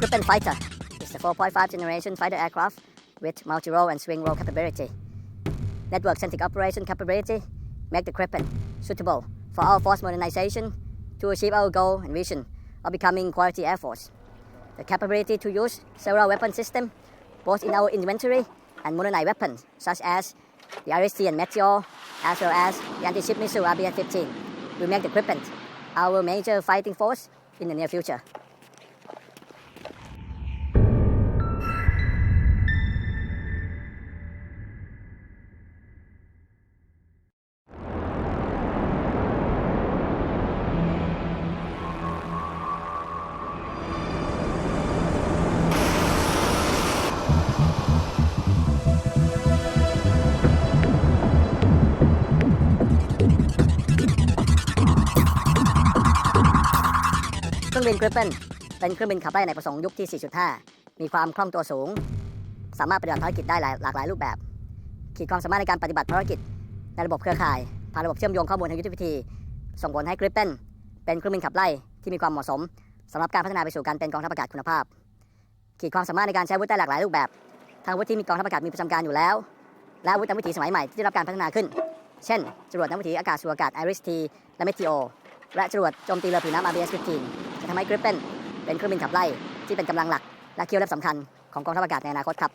Gripen fighter is the 4.5 generation fighter aircraft with multi-role and swing role capability. Network-centric operation capability make the Gripen suitable for our force modernization to achieve our goal and vision of becoming quality air force. The capability to use several weapon systems both in our inventory and modernized weapons such as the RST and Meteor as well as the anti-ship missile RBS-15 will make the Gripen our major fighting force in the near future.เครื่องบิน Gripen เป็นเครื่องบินขับไล่ในประสงค์ยุคที่ 4.5 มีความคล่องตัวสูงสามารถปฏิบัติภารกิจได้หลากหลายรูปแบบขีดความสามารถในการปฏิบัติภารกิจในระบบเครือข่ายผ่านระบบเชื่อมโยงข้อมูลทางยุทธวิธีส่งผลให้ Gripen เป็นเครื่องบินขับไล่ที่มีความเหมาะสมสำหรับการพัฒนาไปสู่การเป็นกองทัพอากาศคุณภาพขีดความสามารถในการใช้อาวุธได้หลากหลายรูปแบบทั้งอาวุธที่มีกองทัพอากาศมีประจำการอยู่แล้วและอาวุธนำวิถีสมัยใหม่ที่ได้รับการพัฒนาขึ้นเช่นจรวดนำวิถีอากาศสู่อากาศ RST และ Meteor และจรวดโจมตีเรือผิวน้ำ RBS-15 จะทำให้ Gripen เป็นเครื่องบินขับไล่ที่เป็นกำลังหลักและเคี่ยวเล็บสำคัญของกองทัพอากาศในอนาคตครับ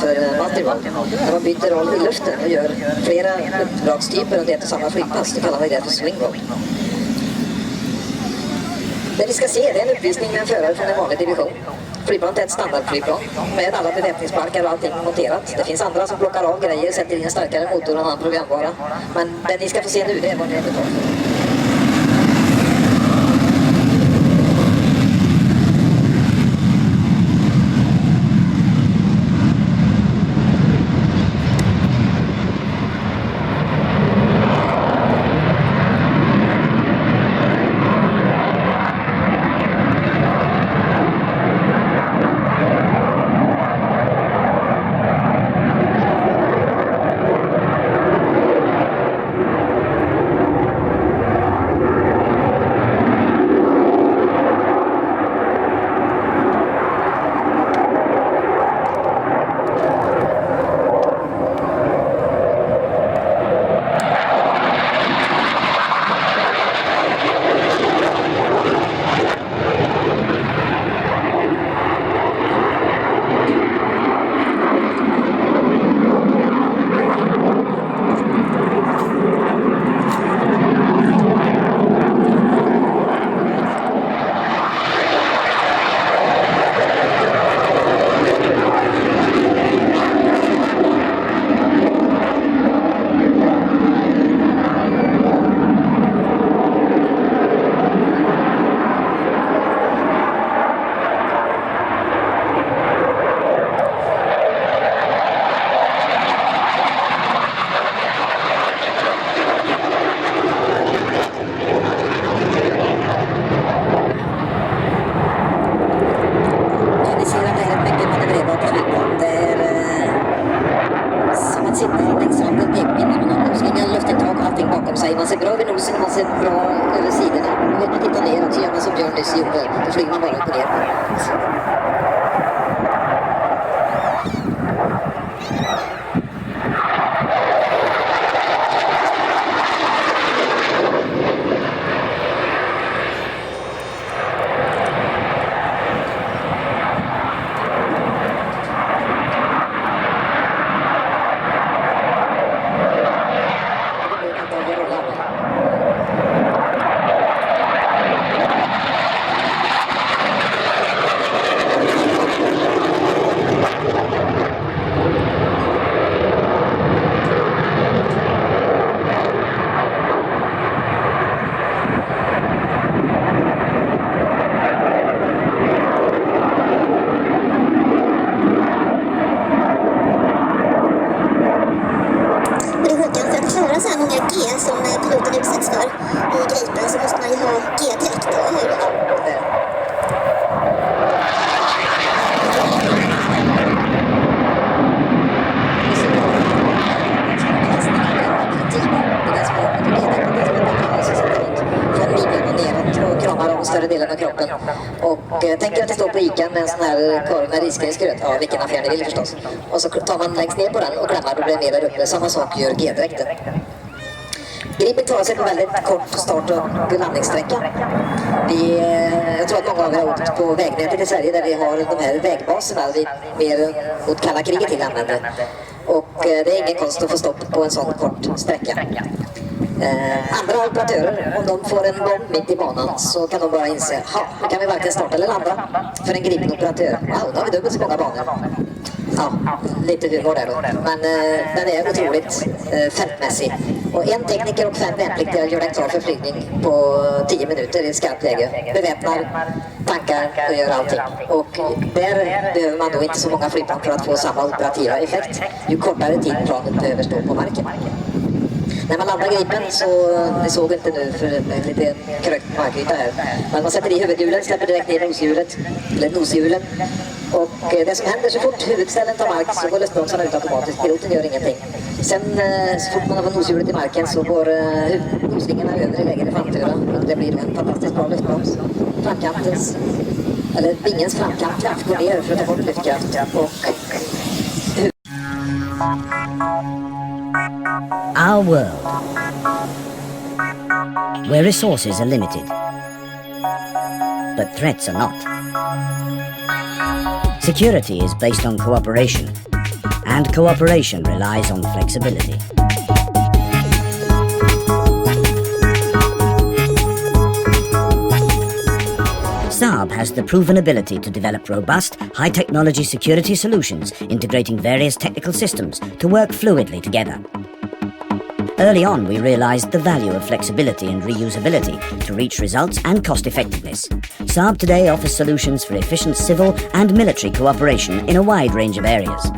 för Multirole. När man byter roll i luften och gör flera uppdragstyper under ett och samma flygpass, så kallar man det för swing roll. Det ni ska se är en uppvisning med en förare från en vanlig division. Flygplanet är ett standardflygplan med alla beväpningsbalkar och allting monterat. Det finns andra som plockar av grejer, sätter in en starkare motor och en annan programvara. Men det ni ska få se nu, det är vad ni har betalt för. sig bra över sidorna. Vill man titta ner så gör man som Björn nyss gjorde. Då flyger man bara upp och ner. Större delen av kroppen. Och tänker att det står på Ica med en sån här korv med risgrynsgröt. Ja, vilken affär ni vill förstås. Och så tar man längst ner på den och klämmar och blir mer där uppe. Samma sak gör G-dräkten. Gripen tar sig på väldigt kort start- och landningssträcka. Jag tror att många av er har åkt på vägnätet i Sverige där vi har de här vägbaserna vi mer mot kalla kriget till använder. Och det är ingen konst att få stopp på en sån kort sträcka. Andra operatörer, om de får en bomb mitt i banan så kan de bara inse, nu kan vi varken starta eller landa. För en gripen operatör, wow, då har vi dubbelt så många banor. Ja, lite humor där då. Men den är otroligt fältmässig. Och en tekniker och 5 värnpliktiga gör den klar för flygning på 10 minuter i skarpt läge. Beväpnar, tankar och gör allting. Och där behöver man då inte så många flygplan för att få samma operativa effekt. Ju kortare tid planet behöver stå på marken. När man landar Gripen så, ni såg inte nu för lite krökt markyta här. Men man sätter i huvudhjulen, släpper direkt ner noshjulen. Och det som händer så fort huvudställen tar mark så går luftbromsarna ut automatiskt. Piloten gör ingenting. Sen så fort man har fått noshjulet i marken så går nosvingarna över i lägre framtura. Och det blir en fantastiskt bra luftbroms. Vingens framkant går ner för att ta bort lyftkraft. Our world, where resources are limited, but threats are not. Security is based on cooperation, and cooperation relies on flexibility. SAAB has the proven ability to develop robust, high-technology security solutions integrating various technical systems to work fluidly together. Early on, we realized the value of flexibility and reusability to reach results and cost-effectiveness. SAAB today offers solutions for efficient civil and military cooperation in a wide range of areas.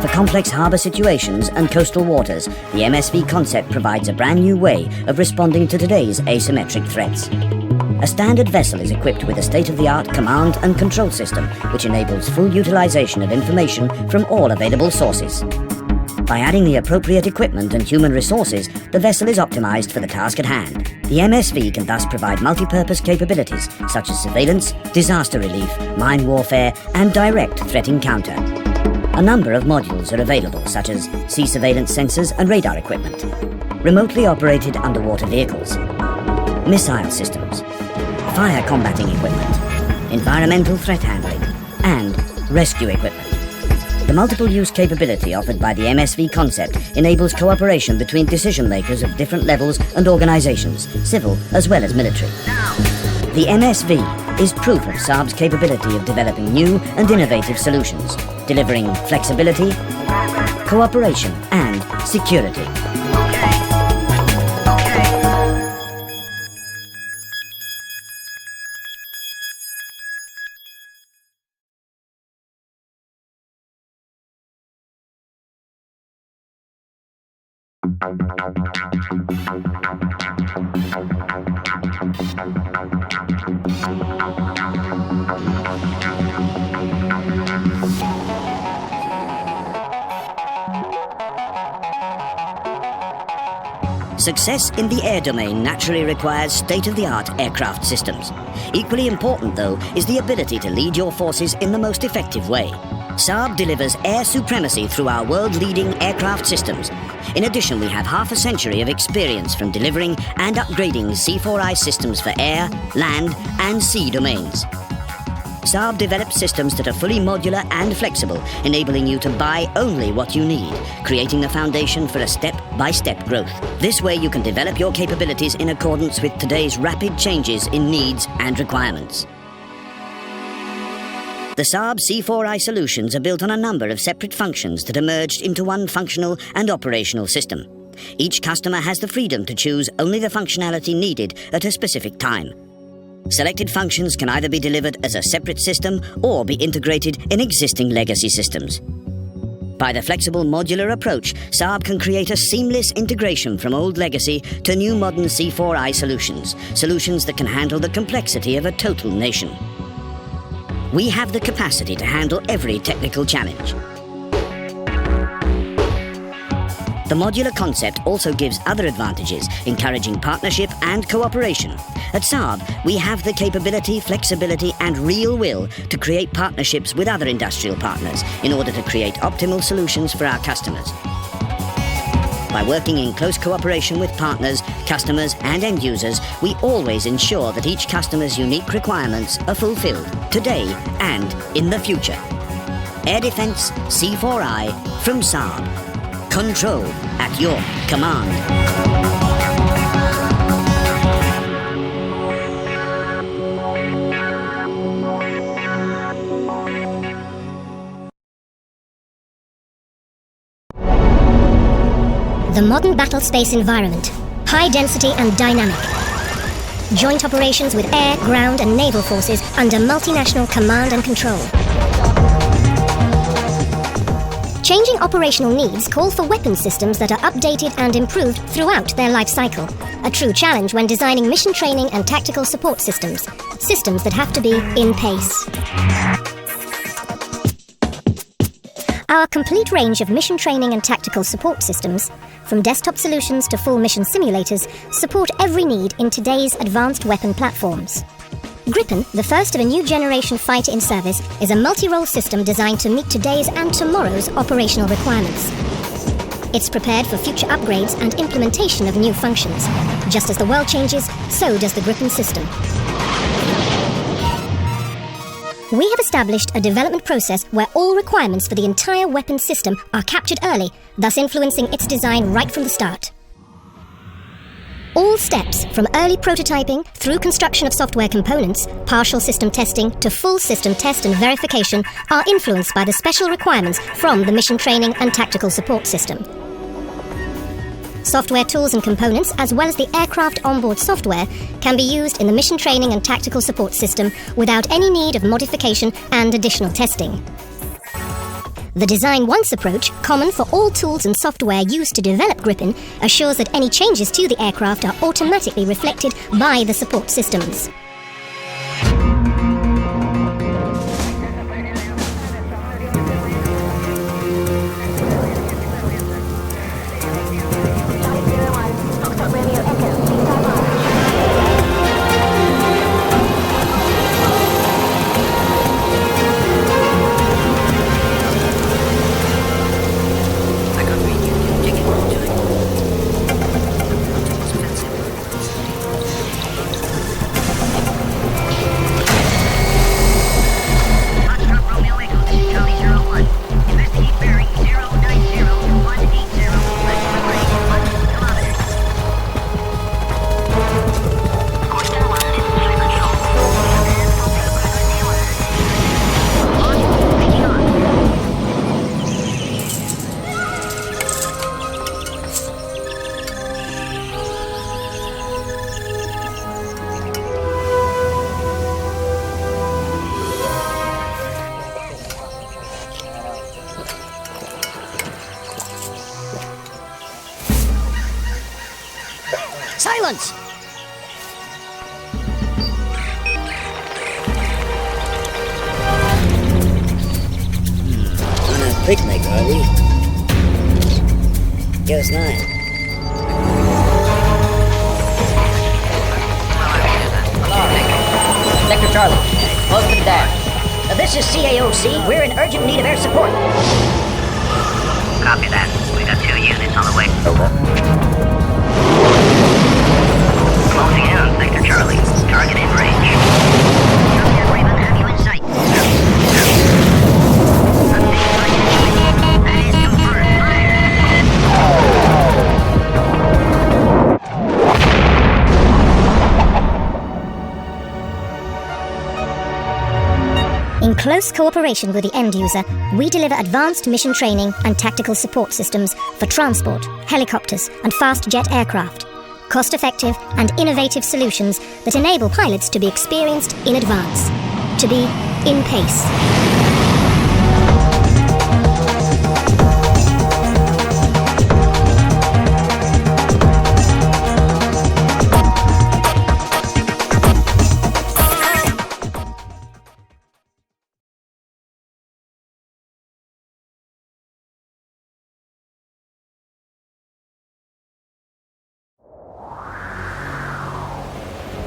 For complex harbour situations and coastal waters, the MSV concept provides a brand new way of responding to today's asymmetric threats. A standard vessel is equipped with a state-of-the-art command and control system which enables full utilization of information from all available sources. By adding the appropriate equipment and human resources, the vessel is optimized for the task at hand. The MSV can thus provide multi-purpose capabilities such as surveillance, disaster relief, mine warfare, and direct threat encounter. A number of modules are available, such as sea surveillance sensors and radar equipment, remotely operated underwater vehicles, missile systems, fire combating equipment, environmental threat handling, and rescue equipment. The multiple-use capability offered by the MSV concept enables cooperation between decision-makers of different levels and organizations, civil as well as military. The MSV is proof of SAAB's capability of developing new and innovative solutions, delivering flexibility, cooperation, and security. Success in the air domain naturally requires state-of-the-art aircraft systems. Equally important, though, is the ability to lead your forces in the most effective way. SAAB delivers air supremacy through our world-leading aircraft systems. In addition, we have half a century of experience from delivering and upgrading C4I systems for air, land, and sea domains. SAAB develops systems that are fully modular and flexible, enabling you to buy only what you need, creating the foundation for a step-by-step growth. This way you can develop your capabilities in accordance with today's rapid changes in needs and requirements. The SAAB C4I solutions are built on a number of separate functions that are merged into one functional and operational system. Each customer has the freedom to choose only the functionality needed at a specific time. Selected functions can either be delivered as a separate system or be integrated in existing legacy systems. By the flexible modular approach, SAAB can create a seamless integration from old legacy to new modern C4I solutions that can handle the complexity of a total nation. We have the capacity to handle every technical challenge. The modular concept also gives other advantages, encouraging partnership and cooperation. At SAAB, we have the capability, flexibility, and real will to create partnerships with other industrial partners in order to create optimal solutions for our customers. By working in close cooperation with partners, customers, and end users, we always ensure that each customer's unique requirements are fulfilled today and in the future. Air Defense C4I from SAAB. Control at your command. The modern battle space environment, high density and dynamic. Joint operations with air, ground and naval forces under multinational command and control. Changing operational needs call for weapon systems that are updated and improved throughout their life cycle. A true challenge when designing mission training and tactical support systems. Systems that have to be in pace. Our complete range of mission training and tactical support systems, from desktop solutions to full mission simulators, support every need in today's advanced weapon platforms. Gripen, the first of a new generation fighter in service, is a multi-role system designed to meet today's and tomorrow's operational requirements. It's prepared for future upgrades and implementation of new functions. Just as the world changes, so does the Gripen system. We have established a development process where all requirements for the entire weapon system are captured early, thus influencing its design right from the start. All steps, from early prototyping through construction of software components, partial system testing to full system test and verification, are influenced by the special requirements from the mission training and tactical support system. Software tools and components, as well as the aircraft onboard software, can be used in the mission training and tactical support system without any need of modification and additional testing. The Design Once approach, common for all tools and software used to develop Gripen, assures that any changes to the aircraft are automatically reflected by the support systems. Silence! On a picnic, are we? Give us 9. Sector Charlie. Close to the dash. This is CAOC. We're in urgent need of air support. Copy that. We got 2 units on the way. Over. Closing in on Sector Charlie. Target in range. Come here, Raven. Have you in sight? That is confirmed. In close cooperation with the end user, we deliver advanced mission training and tactical support systems for transport, helicopters, and fast jet aircraft. Cost-effective and innovative solutions that enable pilots to be experienced in advance, to be in pace.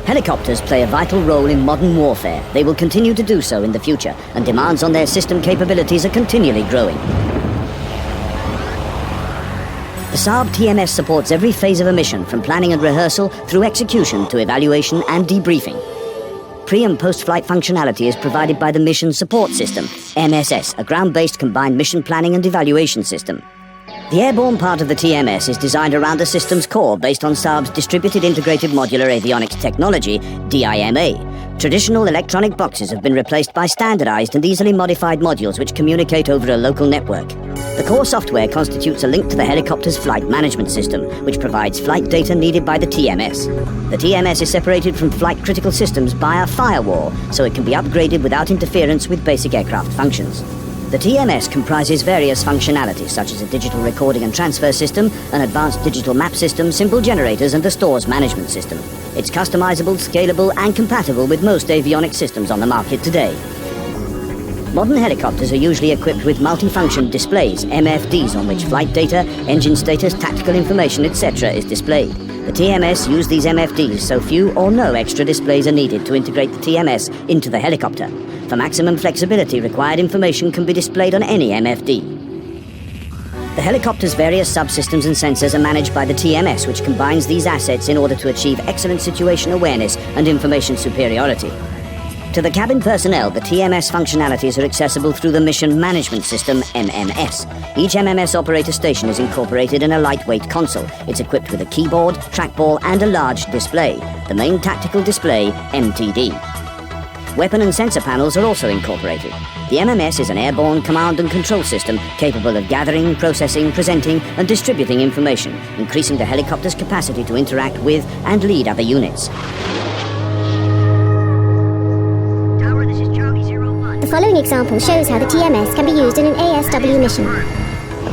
Helicopters play a vital role in modern warfare. They will continue to do so in the future, and demands on their system capabilities are continually growing. The SAAB TMS supports every phase of a mission, from planning and rehearsal through execution to evaluation and debriefing. Pre- and post-flight functionality is provided by the Mission Support System, MSS, a ground-based combined mission planning and evaluation system. The airborne part of the TMS is designed around the system's core based on SAAB's Distributed Integrated Modular Avionics Technology, DIMA. Traditional electronic boxes have been replaced by standardized and easily modified modules which communicate over a local network. The core software constitutes a link to the helicopter's flight management system, which provides flight data needed by the TMS. The TMS is separated from flight critical systems by a firewall, so it can be upgraded without interference with basic aircraft functions. The TMS comprises various functionalities such as a digital recording and transfer system, an advanced digital map system, simple generators, and a stores management system. It's customizable, scalable, and compatible with most avionics systems on the market today. Modern helicopters are usually equipped with multifunction displays, MFDs, on which flight data, engine status, tactical information, etc. is displayed. The TMS use these MFDs, so few or no extra displays are needed to integrate the TMS into the helicopter. For maximum flexibility, required information can be displayed on any MFD. The helicopter's various subsystems and sensors are managed by the TMS, which combines these assets in order to achieve excellent situation awareness and information superiority. To the cabin personnel, the TMS functionalities are accessible through the Mission Management System, MMS. Each MMS operator station is incorporated in a lightweight console. It's equipped with a keyboard, trackball, and a large display, the main tactical display, MTD. Weapon and sensor panels are also incorporated. The MMS is an airborne command and control system capable of gathering, processing, presenting, and distributing information, increasing the helicopter's capacity to interact with and lead other units. The following example shows how the TMS can be used in an ASW mission.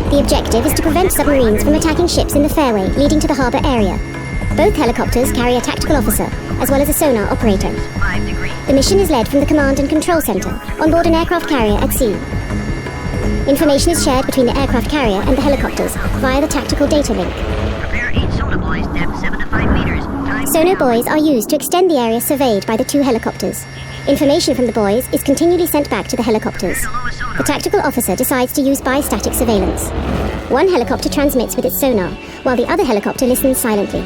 The objective is to prevent submarines from attacking ships in the fairway leading to the harbour area. Both helicopters carry a tactical officer, as well as a sonar operator. The mission is led from the command and control centre, on board an aircraft carrier at sea. Information is shared between the aircraft carrier and the helicopters via the tactical data link. Prepare 8 sonar buoys, depth 7 to 5 meters. Sonar buoys are used to extend the area surveyed by the two helicopters. Information from the buoys is continually sent back to the helicopters. The tactical officer decides to use bistatic surveillance. One helicopter transmits with its sonar, while the other helicopter listens silently.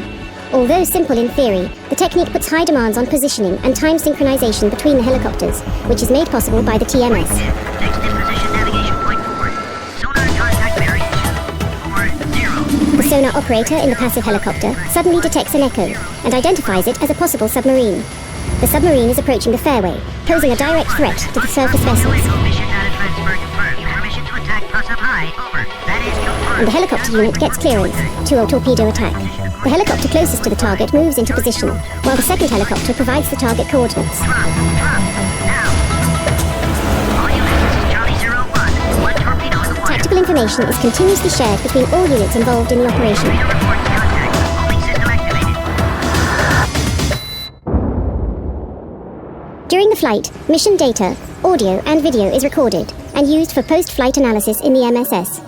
Although simple in theory, the technique puts high demands on positioning and time synchronization between the helicopters, which is made possible by the TMS. Next disposition navigation point forward. Sonar contact bearing 240. The sonar operator in the passive helicopter suddenly detects an echo and identifies it as a possible submarine. The submarine is approaching the fairway, posing a direct threat to the surface vessels. Mission data transfer confirmed. Permission to attack plus up high. Over. That is confirmed. And the helicopter unit gets clearance to a torpedo attack. The helicopter closest to the target moves into position, while the second helicopter provides the target coordinates. Drop. Now. All units, this is Charlie 01. One torpedo in the water. Tactical information is continuously shared between all units involved in the operation. Torpedo reports contact. Homing system activated. During the flight, mission data, audio and video is recorded and used for post-flight analysis in the MSS.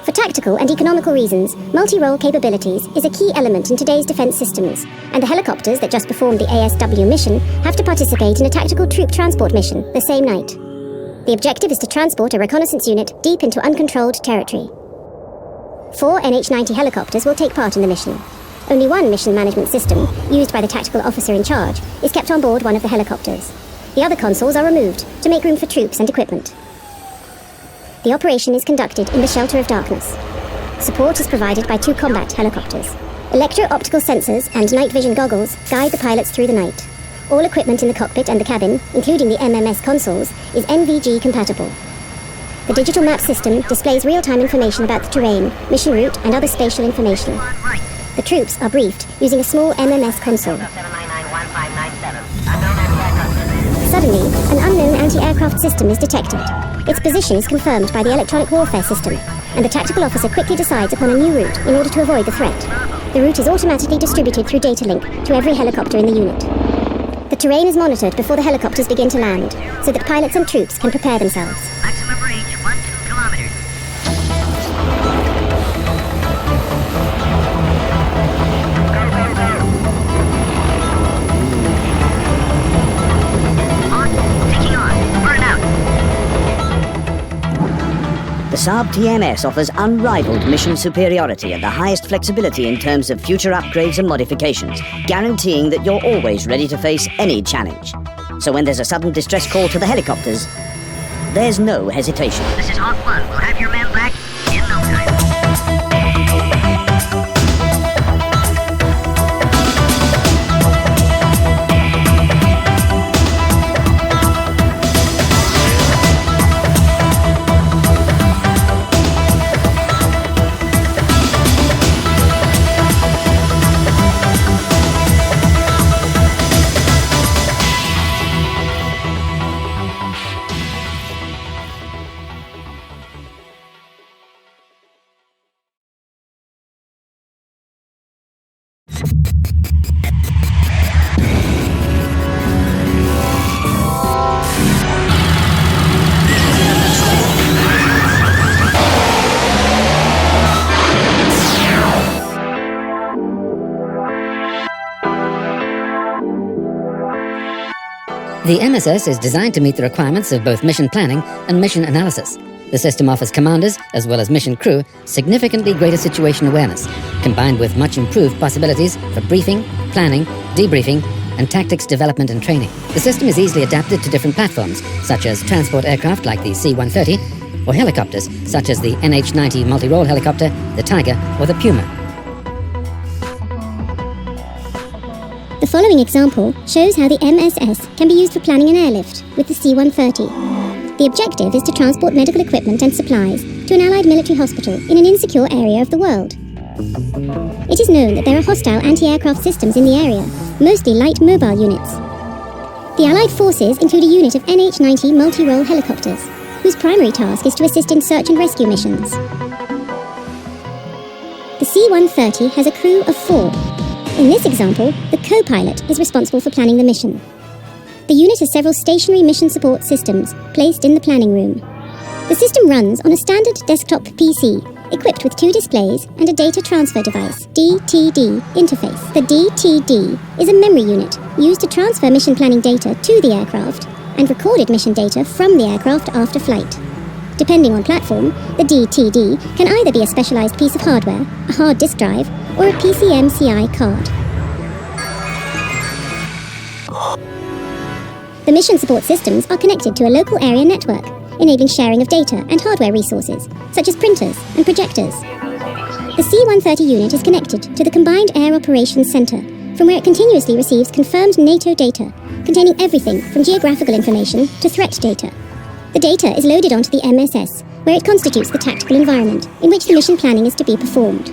For tactical and economical reasons, multi-role capabilities is a key element in today's defence systems, and the helicopters that just performed the ASW mission have to participate in a tactical troop transport mission the same night. The objective is to transport a reconnaissance unit deep into uncontrolled territory. 4 NH-90 helicopters will take part in the mission. Only one mission management system, used by the tactical officer in charge, is kept on board one of the helicopters. The other consoles are removed to make room for troops and equipment. The operation is conducted in the shelter of darkness. Support is provided by 2 combat helicopters. Electro-optical sensors and night vision goggles guide the pilots through the night. All equipment in the cockpit and the cabin, including the MMS consoles, is NVG compatible. The digital map system displays real-time information about the terrain, mission route, and other spatial information. The troops are briefed using a small MMS console. Suddenly, an unknown anti-aircraft system is detected. Its position is confirmed by the electronic warfare system, and the tactical officer quickly decides upon a new route in order to avoid the threat. The route is automatically distributed through data link to every helicopter in the unit. The terrain is monitored before the helicopters begin to land, so that pilots and troops can prepare themselves. Maximum range 12 kilometers. The SAAB-TMS offers unrivaled mission superiority and the highest flexibility in terms of future upgrades and modifications, guaranteeing that you're always ready to face any challenge. So when there's a sudden distress call to the helicopters, there's no hesitation. This is Hawk 1. We'll have your man back in no time. The MSS is designed to meet the requirements of both mission planning and mission analysis. The system offers commanders, as well as mission crew, significantly greater situation awareness, combined with much improved possibilities for briefing, planning, debriefing, and tactics development and training. The system is easily adapted to different platforms, such as transport aircraft like the C-130, or helicopters, such as the NH-90 Multirole helicopter, the Tiger, or the Puma. The following example shows how the MSS can be used for planning an airlift with the C-130. The objective is to transport medical equipment and supplies to an Allied military hospital in an insecure area of the world. It is known that there are hostile anti-aircraft systems in the area, mostly light mobile units. The Allied forces include a unit of NH-90 multi-role helicopters, whose primary task is to assist in search and rescue missions. The C-130 has a crew of 4. In this example, the co-pilot is responsible for planning the mission. The unit has several stationary mission support systems placed in the planning room. The system runs on a standard desktop PC, equipped with 2 displays and a data transfer device, DTD, interface. The DTD is a memory unit used to transfer mission planning data to the aircraft and recorded mission data from the aircraft after flight. Depending on platform, the DTD can either be a specialized piece of hardware, a hard disk drive, or a PCMCI card. The mission support systems are connected to a local area network, enabling sharing of data and hardware resources, such as printers and projectors. The C-130 unit is connected to the Combined Air Operations Center, from where it continuously receives confirmed NATO data, containing everything from geographical information to threat data. The data is loaded onto the MSS, where it constitutes the tactical environment in which the mission planning is to be performed.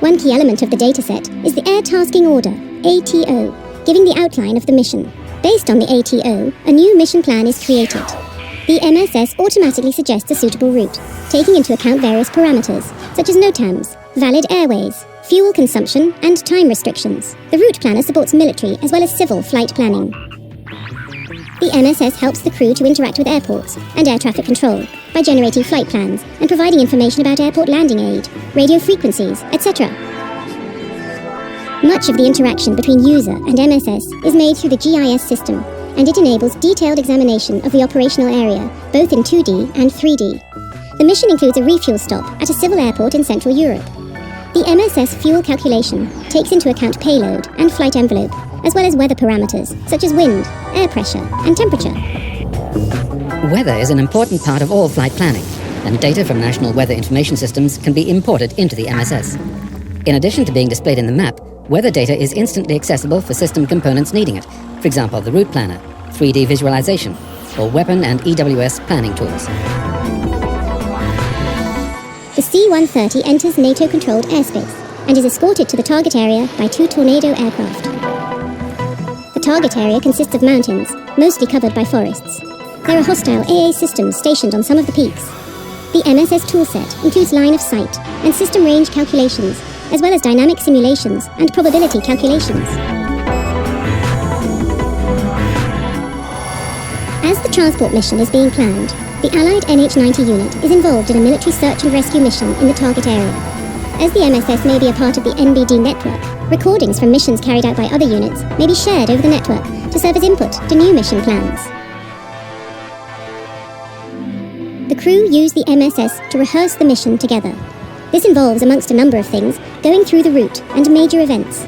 One key element of the dataset is the Air Tasking Order, ATO, giving the outline of the mission. Based on the ATO, a new mission plan is created. The MSS automatically suggests a suitable route, taking into account various parameters, such as NOTAMs, valid airways, fuel consumption, and time restrictions. The route planner supports military as well as civil flight planning. The MSS helps the crew to interact with airports and air traffic control by generating flight plans and providing information about airport landing aid, radio frequencies, etc. Much of the interaction between user and MSS is made through the GIS system, and it enables detailed examination of the operational area, both in 2D and 3D. The mission includes a refuel stop at a civil airport in Central Europe. The MSS fuel calculation takes into account payload and flight envelope, as well as weather parameters such as wind, air pressure, and temperature. Weather is an important part of all flight planning, and data from national weather information systems can be imported into the MSS. In addition to being displayed in the map, weather data is instantly accessible for system components needing it, for example the route planner, 3D visualization, or weapon and EWS planning tools. The C-130 enters NATO-controlled airspace and is escorted to the target area by 2 Tornado aircraft. The target area consists of mountains, mostly covered by forests. There are hostile AA systems stationed on some of the peaks. The MSS toolset includes line of sight and system range calculations, as well as dynamic simulations and probability calculations. As the transport mission is being planned, the Allied NH-90 unit is involved in a military search and rescue mission in the target area. As the MSS may be a part of the NBD network, recordings from missions carried out by other units may be shared over the network to serve as input to new mission plans. The crew use the MSS to rehearse the mission together. This involves, amongst a number of things, going through the route and major events.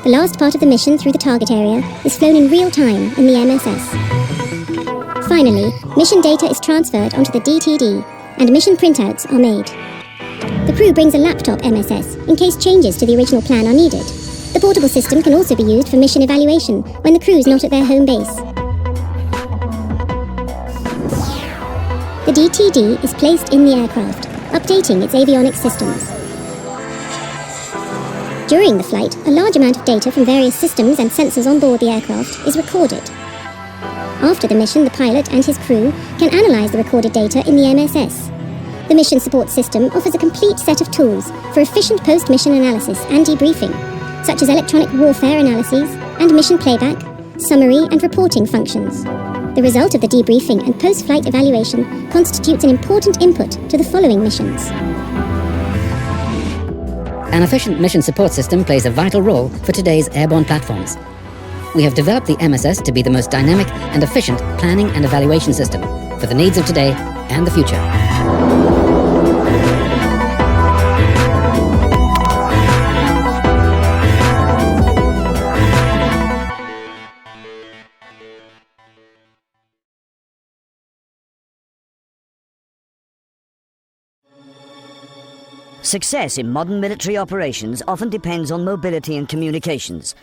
The last part of the mission through the target area is flown in real time in the MSS. Finally, mission data is transferred onto the DTD, and mission printouts are made. The crew brings a laptop MSS in case changes to the original plan are needed. The portable system can also be used for mission evaluation when the crew is not at their home base. The DTD is placed in the aircraft, updating its avionics systems. During the flight, a large amount of data from various systems and sensors on board the aircraft is recorded. After the mission, the pilot and his crew can analyze the recorded data in the MSS. The mission support system offers a complete set of tools for efficient post-mission analysis and debriefing, such as electronic warfare analyses and mission playback, summary and reporting functions. The result of the debriefing and post-flight evaluation constitutes an important input to the following missions. An efficient mission support system plays a vital role for today's airborne platforms. We have developed the MSS to be the most dynamic and efficient planning and evaluation system for the needs of today and the future. Success in modern military operations often depends on mobility and communications.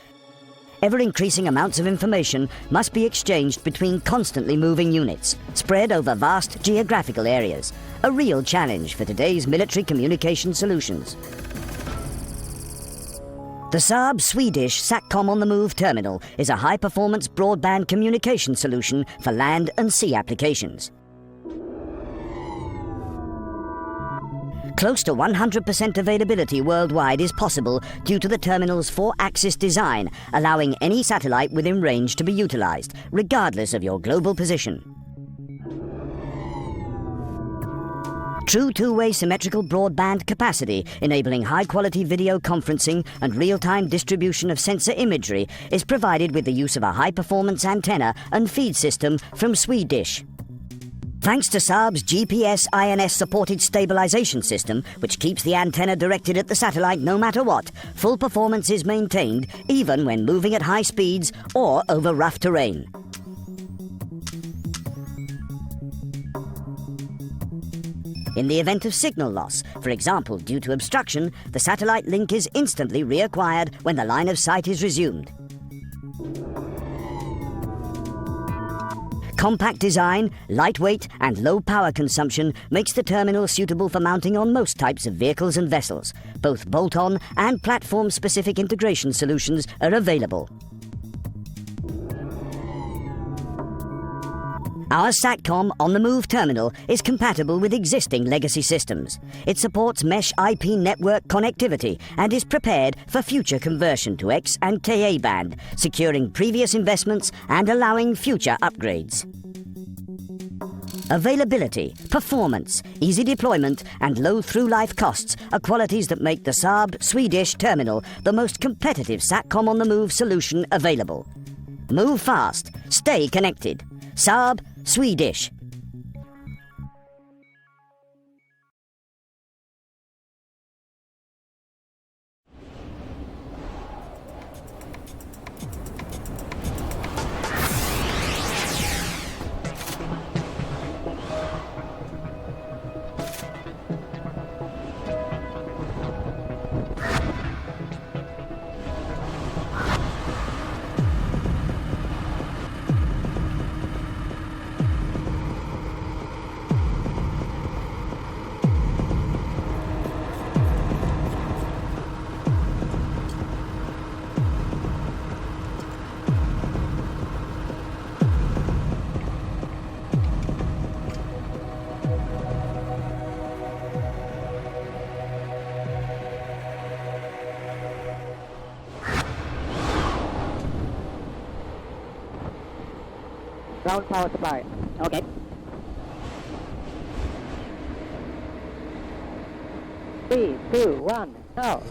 Ever-increasing amounts of information must be exchanged between constantly moving units, spread over vast geographical areas, a real challenge for today's military communication solutions. The Saab Swedish SATCOM on the Move terminal is a high-performance broadband communication solution for land and sea applications. Close to 100% availability worldwide is possible due to the terminal's 4-axis design, allowing any satellite within range to be utilized, regardless of your global position. True two-way symmetrical broadband capacity, enabling high-quality video conferencing and real-time distribution of sensor imagery, is provided with the use of a high-performance antenna and feed system from Swedish. Thanks to Saab's GPS INS-supported stabilization system, which keeps the antenna directed at the satellite no matter what, full performance is maintained even when moving at high speeds or over rough terrain. In the event of signal loss, for example due to obstruction, the satellite link is instantly reacquired when the line of sight is resumed. Compact design, lightweight and low power consumption makes the terminal suitable for mounting on most types of vehicles and vessels. Both bolt-on and platform-specific integration solutions are available. Our SATCOM on-the-move terminal is compatible with existing legacy systems. It supports mesh IP network connectivity and is prepared for future conversion to X and Ka band, securing previous investments and allowing future upgrades. Availability, performance, easy deployment and low through-life costs are qualities that make the SAAB Swedish terminal the most competitive SATCOM on-the-move solution available. Move fast, stay connected. SAAB Swedish. Ground power supply. Okay. 3, 2, 1, go.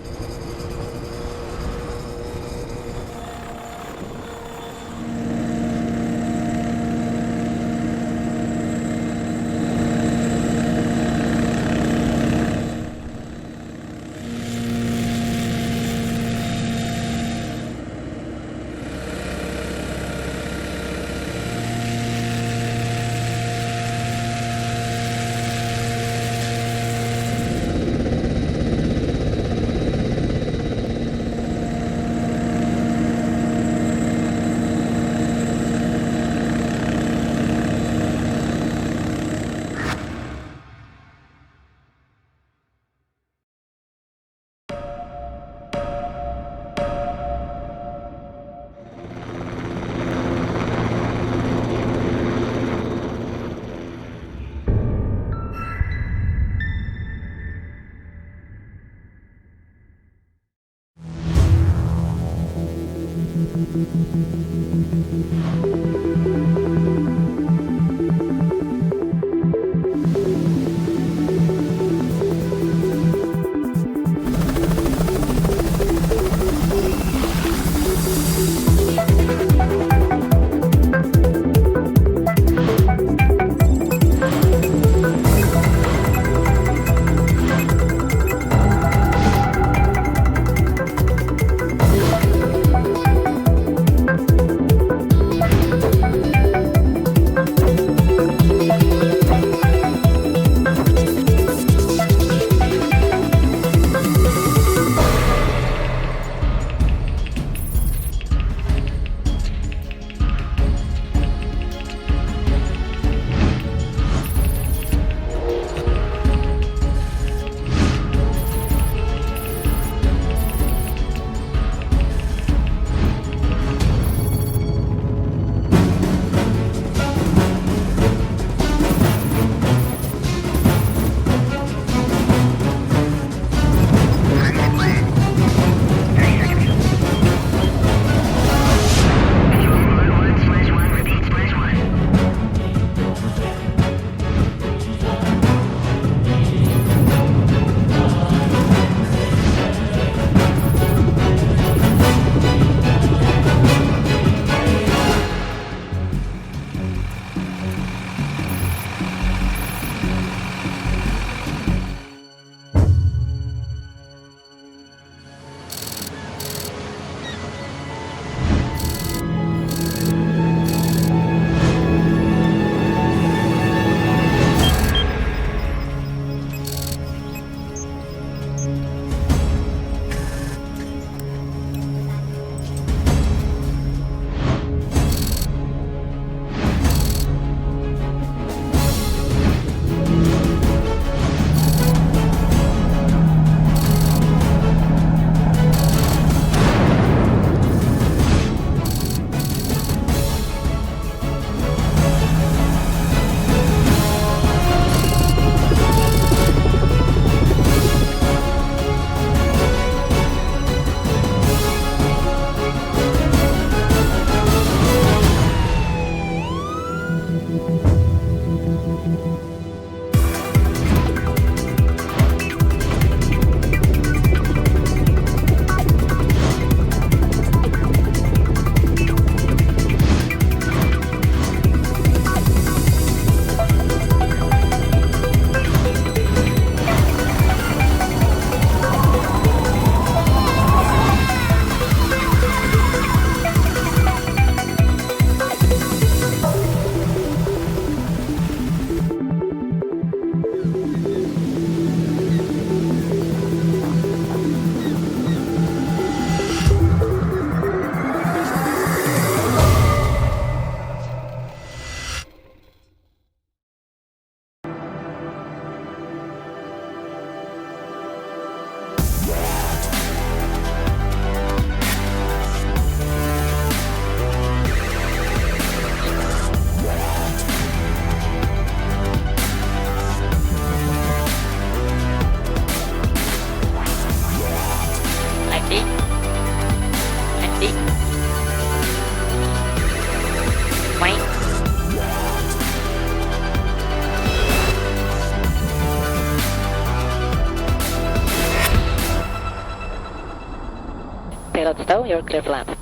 you're clear for land.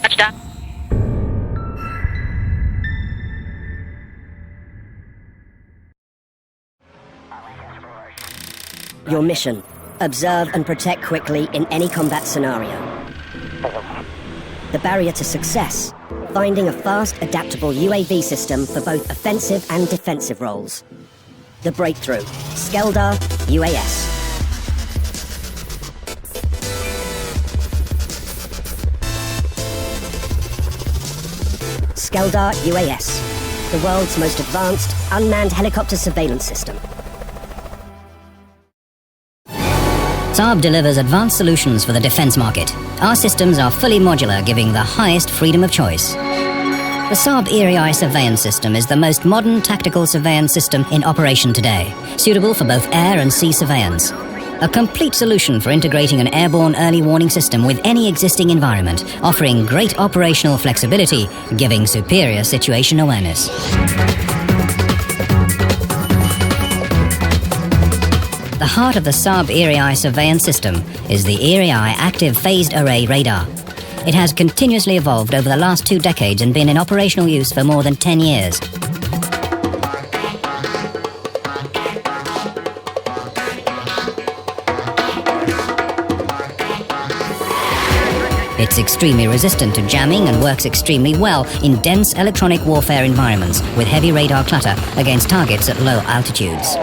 Touchdown. Your mission: observe and protect quickly in any combat scenario. The barrier to success: finding a fast, adaptable UAV system for both offensive and defensive roles. The breakthrough: Skeldar UAS. Skeldar UAS, the world's most advanced unmanned helicopter surveillance system. SAAB delivers advanced solutions for the defense market. Our systems are fully modular, giving the highest freedom of choice. The SAAB ERI surveillance system is the most modern tactical surveillance system in operation today, suitable for both air and sea surveillance. A complete solution for integrating an airborne early warning system with any existing environment, offering great operational flexibility, giving superior situation awareness. The heart of the SAAB ERI surveillance system is the ERI Active Phased Array Radar. It has continuously evolved over the last 2 decades and been in operational use for more than 10 years. It's extremely resistant to jamming and works extremely well in dense electronic warfare environments with heavy radar clutter against targets at low altitudes.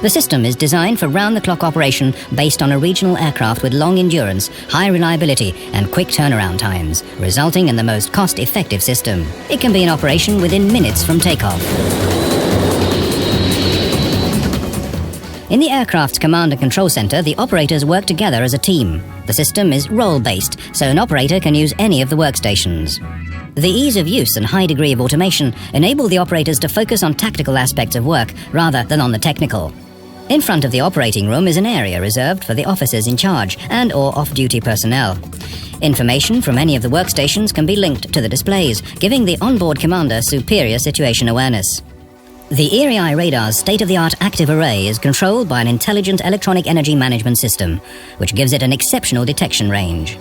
The system is designed for round-the-clock operation based on a regional aircraft with long endurance, high reliability and quick turnaround times, resulting in the most cost-effective system. It can be in operation within minutes from takeoff. In the aircraft's command and control center, the operators work together as a team. The system is role-based, so an operator can use any of the workstations. The ease of use and high degree of automation enable the operators to focus on tactical aspects of work rather than on the technical. In front of the operating room is an area reserved for the officers in charge and/or off-duty personnel. Information from any of the workstations can be linked to the displays, giving the onboard commander superior situation awareness. The ERI radar's state-of-the-art active array is controlled by an intelligent electronic energy management system, which gives it an exceptional detection range.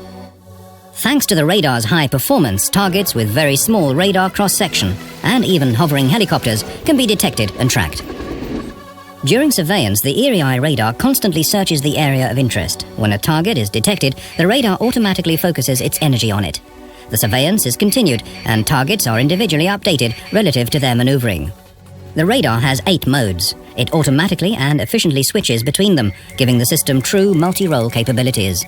Thanks to the radar's high performance, targets with very small radar cross-section and even hovering helicopters can be detected and tracked. During surveillance, the ERI radar constantly searches the area of interest. When a target is detected, the radar automatically focuses its energy on it. The surveillance is continued, and targets are individually updated relative to their maneuvering. The radar has 8 modes. It automatically and efficiently switches between them, giving the system true multi-role capabilities.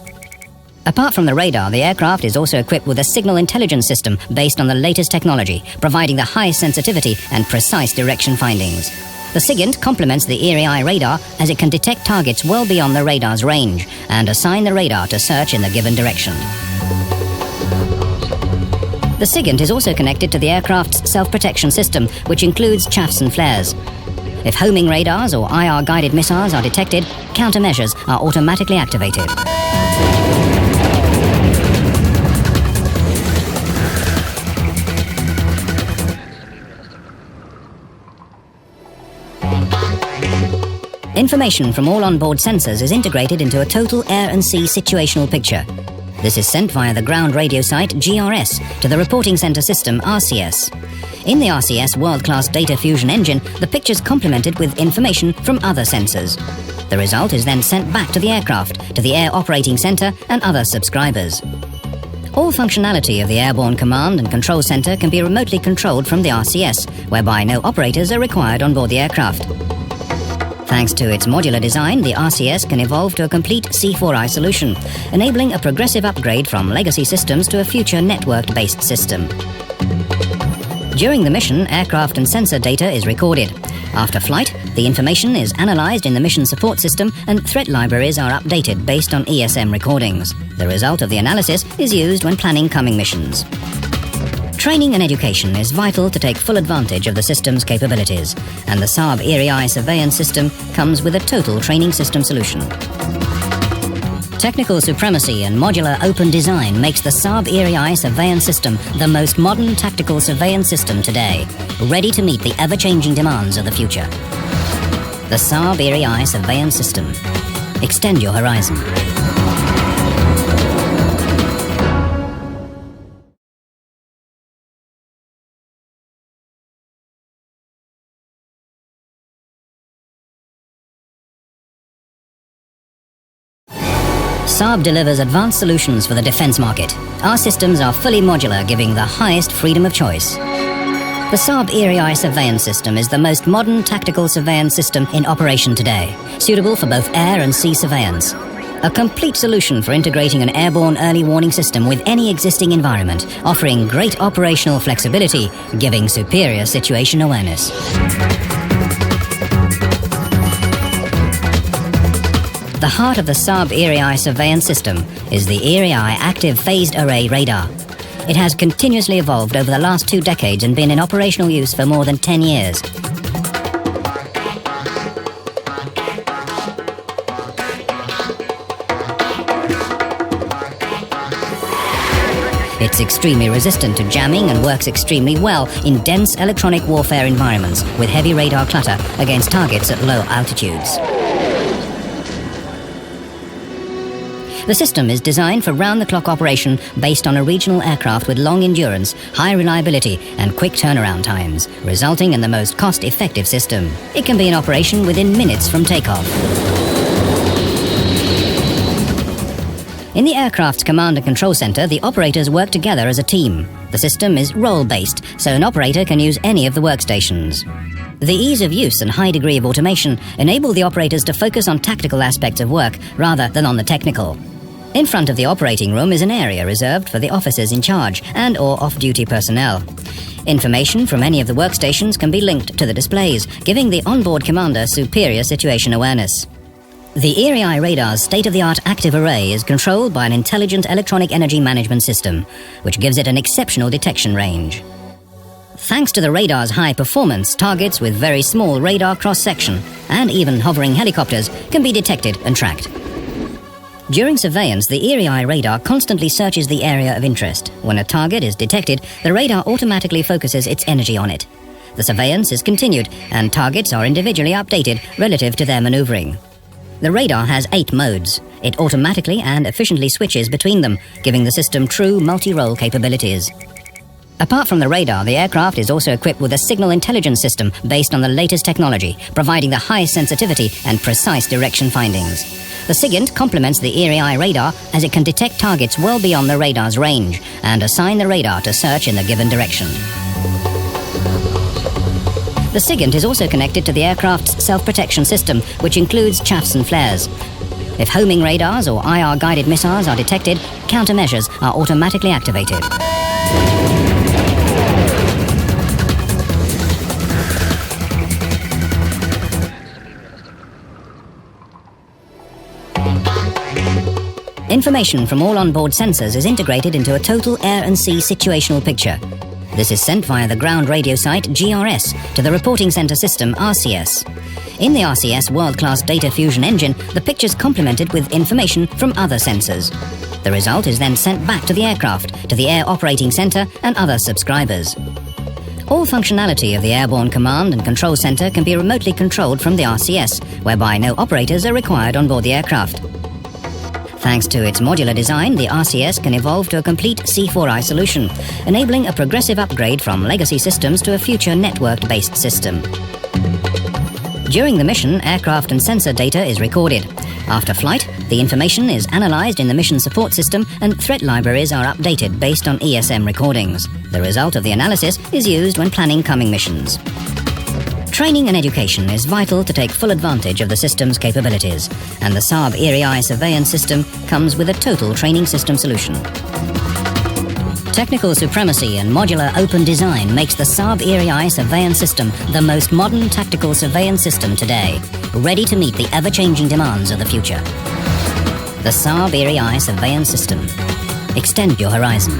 Apart from the radar, the aircraft is also equipped with a signal intelligence system based on the latest technology, providing the highest sensitivity and precise direction findings. The SIGINT complements the ERI radar as it can detect targets well beyond the radar's range and assign the radar to search in the given direction. The SIGINT is also connected to the aircraft's self-protection system, which includes chaffs and flares. If homing radars or IR-guided missiles are detected, countermeasures are automatically activated. Information from all onboard sensors is integrated into a total air and sea situational picture. This is sent via the ground radio site GRS to the reporting center system RCS. In the RCS world-class data fusion engine, the picture's complemented with information from other sensors. The result is then sent back to the aircraft, to the air operating center and other subscribers. All functionality of the airborne command and control center can be remotely controlled from the RCS, whereby no operators are required on board the aircraft. Thanks to its modular design, the RCS can evolve to a complete C4I solution, enabling a progressive upgrade from legacy systems to a future network-based system. During the mission, aircraft and sensor data is recorded. After flight, the information is analyzed in the mission support system and threat libraries are updated based on ESM recordings. The result of the analysis is used when planning coming missions. Training and education is vital to take full advantage of the system's capabilities, and the SAAB ERI surveillance system comes with a total training system solution. Technical supremacy and modular open design makes the SAAB ERI surveillance system the most modern tactical surveillance system today, ready to meet the ever-changing demands of the future. The SAAB-JAS surveillance system. Extend your horizon. SAAB delivers advanced solutions for the defense market. Our systems are fully modular, giving the highest freedom of choice. The SAAB-JAS surveillance system is the most modern tactical surveillance system in operation today, suitable for both air and sea surveillance. A complete solution for integrating an airborne early warning system with any existing environment, offering great operational flexibility, giving superior situation awareness. The heart of the SAAB-JAS surveillance system is the ERI Active Phased Array Radar. It has continuously evolved over the last 2 decades and been in operational use for more than 10 years. It's extremely resistant to jamming and works extremely well in dense electronic warfare environments with heavy radar clutter against targets at low altitudes. The system is designed for round-the-clock operation based on a regional aircraft with long endurance, high reliability and quick turnaround times, resulting in the most cost-effective system. It can be in operation within minutes from takeoff. In the aircraft's command and control center, the operators work together as a team. The system is role-based, so an operator can use any of the workstations. The ease of use and high degree of automation enable the operators to focus on tactical aspects of work rather than on the technical. In front of the operating room is an area reserved for the officers in charge and/or off-duty personnel. Information from any of the workstations can be linked to the displays, giving the onboard commander superior situation awareness. The ERI radar's state-of-the-art active array is controlled by an intelligent electronic energy management system, which gives it an exceptional detection range. Thanks to the radar's high performance, targets with very small radar cross-section and even hovering helicopters can be detected and tracked. During surveillance, the ERI radar constantly searches the area of interest. When a target is detected, the radar automatically focuses its energy on it. The surveillance is continued, and targets are individually updated relative to their maneuvering. The radar has 8 modes. It automatically and efficiently switches between them, giving the system true multi-role capabilities. Apart from the radar, the aircraft is also equipped with a signal intelligence system based on the latest technology, providing the highest sensitivity and precise direction findings. The SIGINT complements the ERI radar as it can detect targets well beyond the radar's range and assign the radar to search in the given direction. The SIGINT is also connected to the aircraft's self-protection system, which includes chaffs and flares. If homing radars or IR-guided missiles are detected, countermeasures are automatically activated. Information from all onboard sensors is integrated into a total air and sea situational picture. This is sent via the ground radio site GRS to the reporting center system RCS. In the RCS world-class data fusion engine, the picture's complemented with information from other sensors. The result is then sent back to the aircraft, to the Air Operating Center and other subscribers. All functionality of the Airborne Command and Control Center can be remotely controlled from the RCS, whereby no operators are required on board the aircraft. Thanks to its modular design, the RCS can evolve to a complete C4I solution, enabling a progressive upgrade from legacy systems to a future network-based system. During the mission, aircraft and sensor data is recorded. After flight, the information is analyzed in the mission support system and threat libraries are updated based on ESM recordings. The result of the analysis is used when planning coming missions. Training and education is vital to take full advantage of the system's capabilities, and the SAAB-JAS surveillance system comes with a total training system solution. Technical supremacy and modular open design makes the SAAB-JAS surveillance system the most modern tactical surveillance system today, ready to meet the ever-changing demands of the future. The SAAB-JAS surveillance system. Extend your horizon.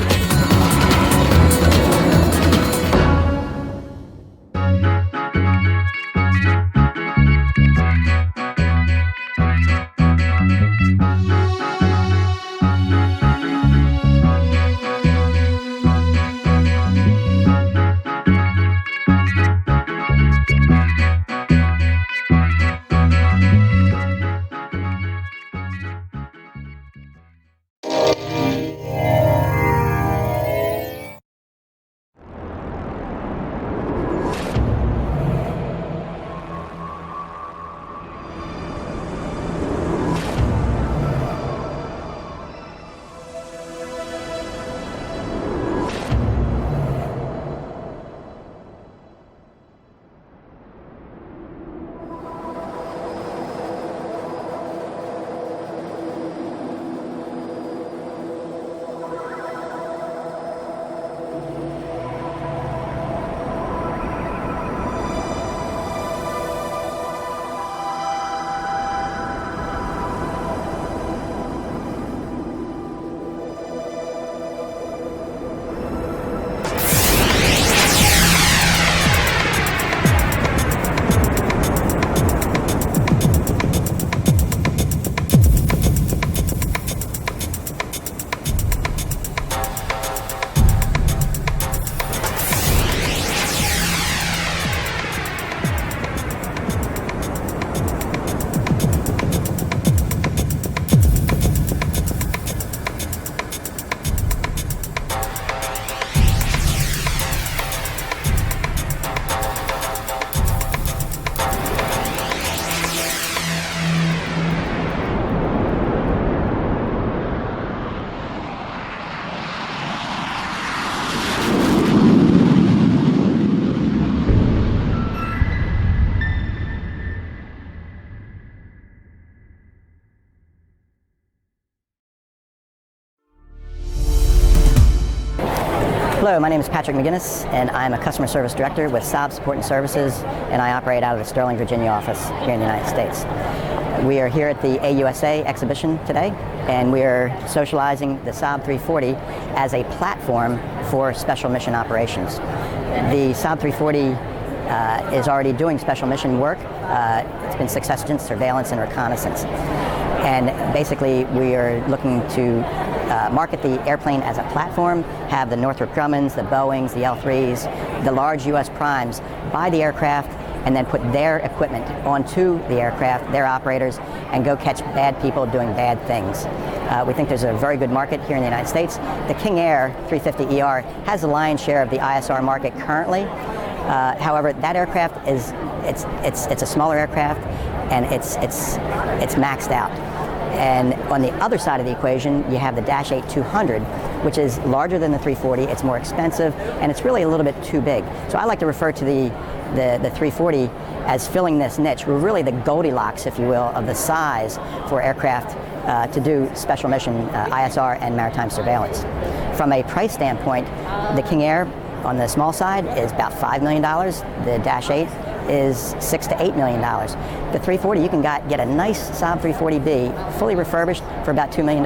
Hello, my name is Patrick McGinnis, and I'm a Customer Service Director with SAAB Support and Services, and I operate out of the Sterling, Virginia office here in the United States. We are here at the AUSA exhibition today, and we are socializing the SAAB-340 as a platform for special mission operations. The SAAB-340 is already doing special mission work. It's been successful in surveillance and reconnaissance. And basically, we are looking to market the airplane as a platform, have the Northrop Grummons, the Boeings, the L3s, the large U.S. primes buy the aircraft and then put their equipment onto the aircraft, their operators, and go catch bad people doing bad things. We think there's a very good market here in the United States. The King Air 350ER has the lion's share of the ISR market currently. However, that aircraft it's a smaller aircraft, and it's maxed out. And on the other side of the equation, you have the Dash 8-200, which is larger than the 340. It's more expensive, and it's really a little bit too big. So I like to refer to the 340 as filling this niche. We're really the Goldilocks, if you will, of the size for aircraft to do special mission ISR and maritime surveillance. From a price standpoint, the King Air on the small side is about $5 million. The Dash 8 is $6 to $8 million. The 340, you can get a nice SAAB 340B fully refurbished for about $2 million.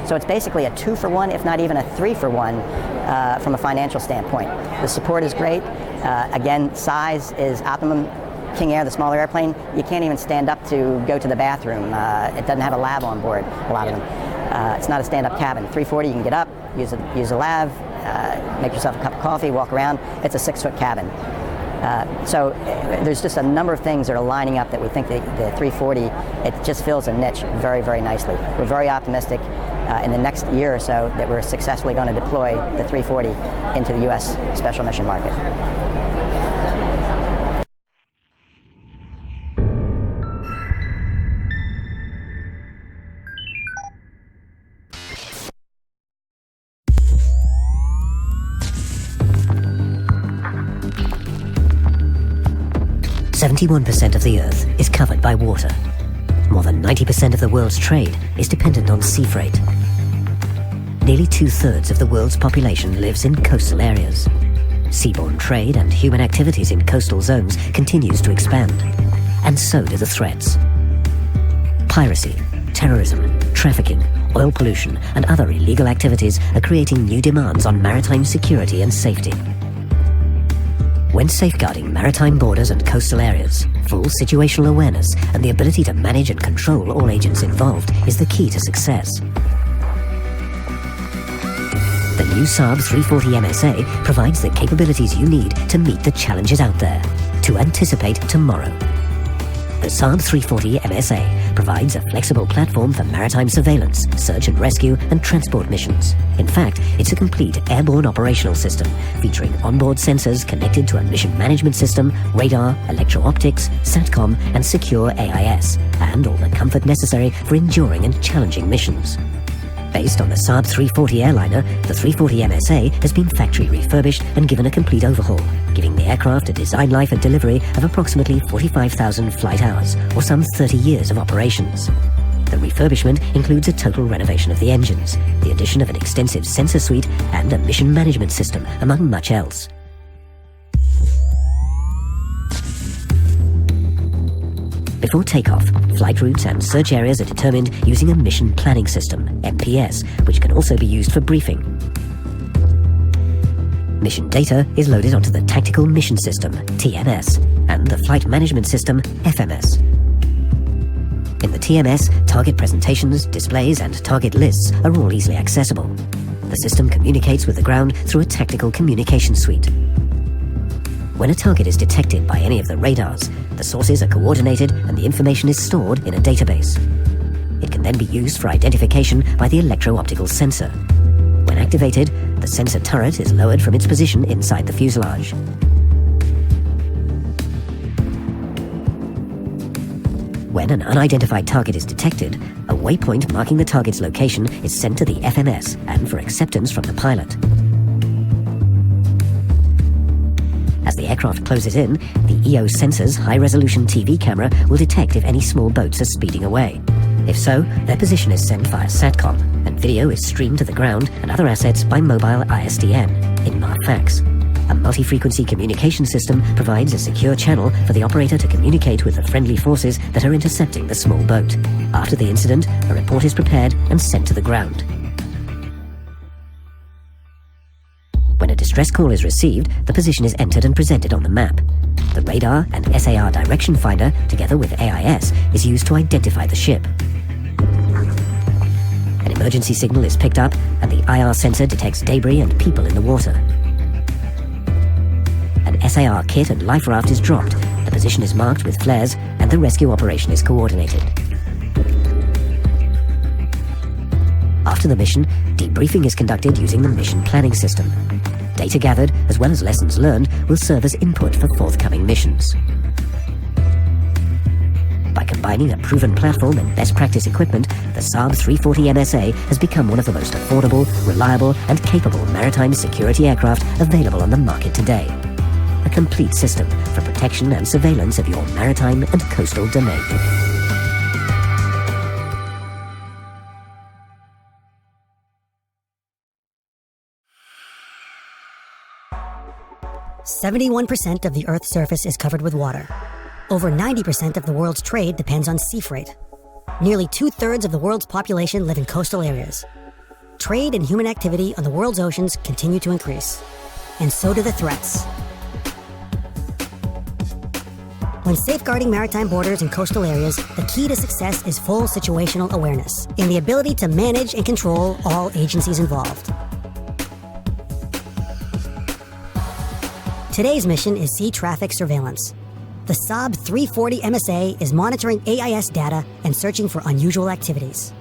So it's basically a 2-for-1, if not even a 3-for-1 from a financial standpoint. The support is great. Again, size is optimum. King Air, the smaller airplane, you can't even stand up to go to the bathroom. It doesn't have a lav on board, a lot of them. It's not a stand-up cabin. 340, you can get up, use a lav, make yourself a cup of coffee, walk around. It's a 6-foot cabin. So there's just a number of things that are lining up that we think the 340, it just fills a niche very, very nicely. We're very optimistic in the next year or so that we're successfully going to deploy the 340 into the U.S. special mission market. %71 of the Earth is covered by water. More than 90% of the world's trade is dependent on sea freight. Nearly 2/3 of the world's population lives in coastal areas. Seaborne trade and human activities in coastal zones continues to expand, and so do the threats. Piracy, terrorism, trafficking, oil pollution, and other illegal activities are creating new demands on maritime security and safety. When safeguarding maritime borders and coastal areas, full situational awareness and the ability to manage and control all agents involved is the key to success. The new SAAB 340 MSA provides the capabilities you need to meet the challenges out there, to anticipate tomorrow. The SAAB 340 MSA provides a flexible platform for maritime surveillance, search and rescue, and transport missions. In fact, it's a complete airborne operational system featuring onboard sensors connected to a mission management system, radar, electro-optics, SATCOM, and secure AIS, and all the comfort necessary for enduring and challenging missions. Based on the SAAB 340 airliner, the 340 MSA has been factory refurbished and given a complete overhaul, giving the aircraft a design life and delivery of approximately 45,000 flight hours, or some 30 years of operations. The refurbishment includes a total renovation of the engines, the addition of an extensive sensor suite, and a mission management system, among much else. Before takeoff, flight routes and search areas are determined using a mission planning system, MPS, which can also be used for briefing. Mission data is loaded onto the Tactical Mission System, TMS, and the Flight Management System, FMS. In the TMS, target presentations, displays, and target lists are all easily accessible. The system communicates with the ground through a tactical communication suite. When a target is detected by any of the radars, the sources are coordinated and the information is stored in a database. It can then be used for identification by the electro-optical sensor. When activated, the sensor turret is lowered from its position inside the fuselage. When an unidentified target is detected, a waypoint marking the target's location is sent to the FMS and for acceptance from the pilot. As the aircraft closes in, the EO sensor's high-resolution TV camera will detect if any small boats are speeding away. If so, their position is sent via SATCOM, and video is streamed to the ground and other assets by mobile ISDN. in MARFAX. A multi-frequency communication system provides a secure channel for the operator to communicate with the friendly forces that are intercepting the small boat. After the incident, a report is prepared and sent to the ground. When a distress call is received, the position is entered and presented on the map. The radar and SAR direction finder, together with AIS, is used to identify the ship. An emergency signal is picked up, and the IR sensor detects debris and people in the water. An SAR kit and life raft is dropped, the position is marked with flares, and the rescue operation is coordinated. After the mission, debriefing is conducted using the mission planning system. Data gathered, as well as lessons learned, will serve as input for forthcoming missions. By combining a proven platform and best practice equipment, the SAAB-340 MSA has become one of the most affordable, reliable, and capable maritime security aircraft available on the market today. A complete system for protection and surveillance of your maritime and coastal domain. "71% of the Earth's surface is covered with water. Over 90% of the world's trade depends on sea freight. Nearly 2/3 of the world's population live in coastal areas. Trade and human activity on the world's oceans continue to increase. And so do the threats. When safeguarding maritime borders and coastal areas, the key to success is full situational awareness and the ability to manage and control all agencies involved. Today's mission is sea traffic surveillance. The SAAB-340 MSA is monitoring AIS data and searching for unusual activities.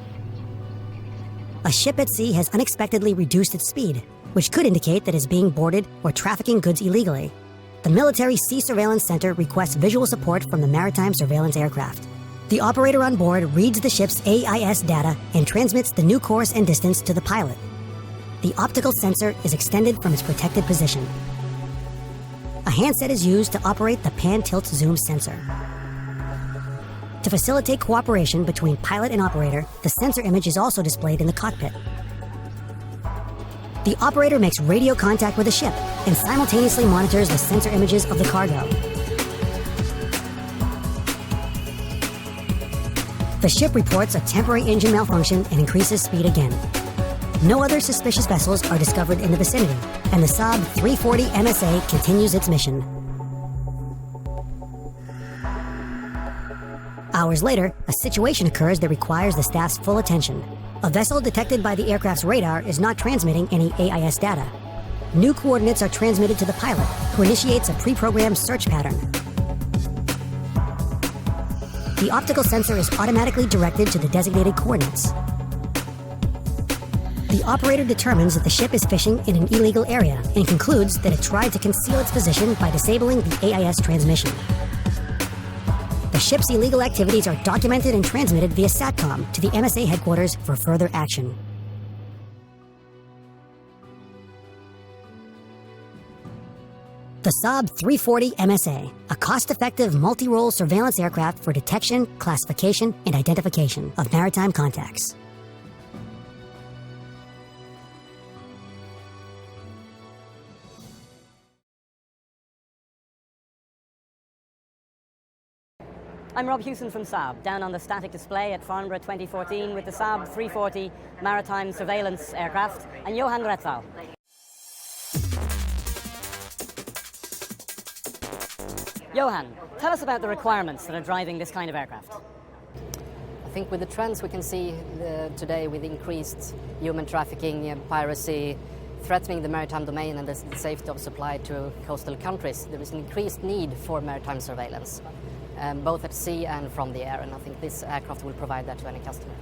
A ship at sea has unexpectedly reduced its speed, which could indicate that it's being boarded or trafficking goods illegally. The Military Sea Surveillance Center requests visual support from the maritime surveillance aircraft. The operator on board reads the ship's AIS data and transmits the new course and distance to the pilot. The optical sensor is extended from its protected position. A handset is used to operate the pan-tilt-zoom sensor. To facilitate cooperation between pilot and operator, the sensor image is also displayed in the cockpit. The operator makes radio contact with the ship and simultaneously monitors the sensor images of the cargo. The ship reports a temporary engine malfunction and increases speed again. No other suspicious vessels are discovered in the vicinity, and the SAAB-340 MSA continues its mission. Hours later, a situation occurs that requires the staff's full attention. A vessel detected by the aircraft's radar is not transmitting any AIS data. New coordinates are transmitted to the pilot, who initiates a pre-programmed search pattern. The optical sensor is automatically directed to the designated coordinates. The operator determines that the ship is fishing in an illegal area and concludes that it tried to conceal its position by disabling the AIS transmission. The ship's illegal activities are documented and transmitted via SATCOM to the MSA headquarters for further action. The SAAB-340 MSA, a cost-effective multi-role surveillance aircraft for detection, classification, and identification of maritime contacts. I'm Rob Hewson from SAAB, down on the static display at Farnborough 2014 with the SAAB-340 Maritime Surveillance Aircraft and Johan Retzal. Johan, tell us about the requirements that are driving this kind of aircraft. I think with the trends we can see today with increased human trafficking, piracy, threatening the maritime domain and the safety of supply to coastal countries, there is an increased need for maritime surveillance. Both at sea and from the air, and I think this aircraft will provide that to any customer.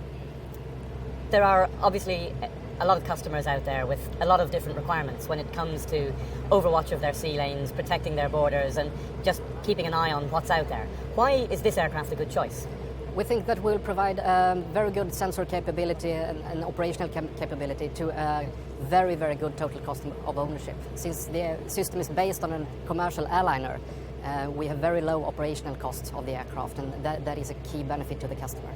There are obviously a lot of customers out there with a lot of different requirements when it comes to overwatch of their sea lanes, protecting their borders, and just keeping an eye on what's out there. Why is this aircraft a good choice? We think that will provide very good sensor capability and operational capability to a very, very good total cost of ownership. Since the system is based on a commercial airliner, we have very low operational costs of the aircraft, and that is a key benefit to the customer.